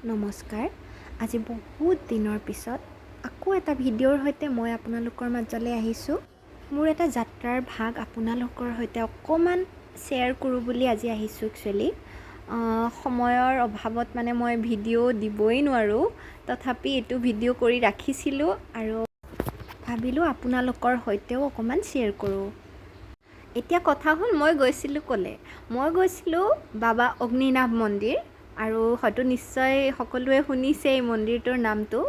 নমস্কাৰ। আজি বহুত দিনৰ পিছত আকৌ এটা ভিডিঅ'ৰ সৈতে মই আপোনালোকৰ মাজলৈ আহিছোঁ। মোৰ এটা যাত্ৰাৰ ভাগ আপোনালোকৰ সৈতে অকণমান শ্বেয়াৰ কৰোঁ বুলি আজি আহিছোঁ একচুৱেলি। সময়ৰ অভাৱত মই ভিডিঅ' দিবই নোৱাৰোঁ, তথাপি এইটো ভিডিঅ' কৰি ৰাখিছিলোঁ আৰু ভাবিলোঁ আপোনালোকৰ সৈতেও অকণমান শ্বেয়াৰ কৰোঁ। এতিয়া কথা হ'ল মই গৈছিলোঁ বাবা অগ্নিনাভ মন্দিৰ, আৰু হয়তো নিশ্চয় সকলোৱে শুনিছে এই মন্দিৰটোৰ নামটো।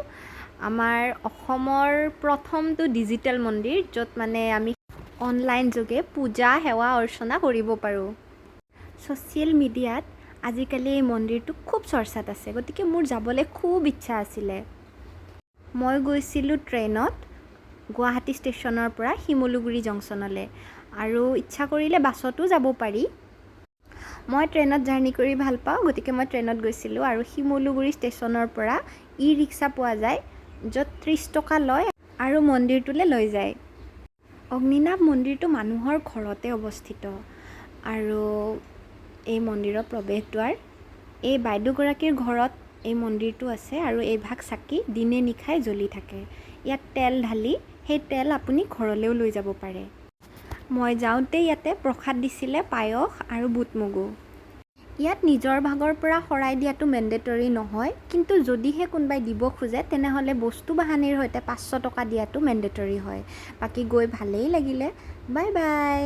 আমাৰ অসমৰ প্ৰথমটো ডিজিটেল মন্দিৰ, য'ত আমি অনলাইন যোগে পূজা সেৱা অৰ্চনা কৰিব পাৰোঁ। ছ'চিয়েল মিডিয়াত আজিকালি এই মন্দিৰটো খুব চৰ্চাত আছে, গতিকে মোৰ যাবলৈ খুব ইচ্ছা আছিলে। মই গৈছিলোঁ ট্ৰেইনত গুৱাহাটী ষ্টেচনৰ পৰা শিমলুগুৰি জংচনলৈ, আৰু ইচ্ছা কৰিলে বাছতো যাব পাৰি। মই ট্ৰেইনত জাৰ্ণি কৰি ভাল পাওঁ, গতিকে মই ট্ৰেইনত গৈছিলোঁ। আৰু শিমলুগুৰি ষ্টেচনৰ পৰা ই-ৰিক্সা পোৱা যায়, য'ত 30 টকা লয় আৰু মন্দিৰটোলৈ লৈ যায়। অগ্নিনাভ মন্দিৰটো মানুহৰ ঘৰতে অৱস্থিত, আৰু এই মন্দিৰৰ প্ৰৱেশদ্বাৰ এই বাইদেউগৰাকীৰ ঘৰত এই মন্দিৰটো আছে, আৰু এই ভাগ চাকি দিনে নিশাই জ্বলি থাকে। ইয়াত তেল ঢালি সেই তেল আপুনি ঘৰলৈও লৈ যাব পাৰে। মই যাওঁতে ইয়াতে প্ৰসাদ দিছিলে, পায়স আৰু বুট মগু। ইয়াত নিজৰ ভাগৰ পৰা শৰাই দিয়াটো মেণ্ডেটৰী নহয়, কিন্তু যদিহে কোনোবাই দিব খোজে তেনেহ'লে বস্তু বাহানিৰ সৈতে 500 টকা দিয়াটো মেণ্ডেটৰী হয়। বাকী গৈ ভালেই লাগিলে। Bye bye.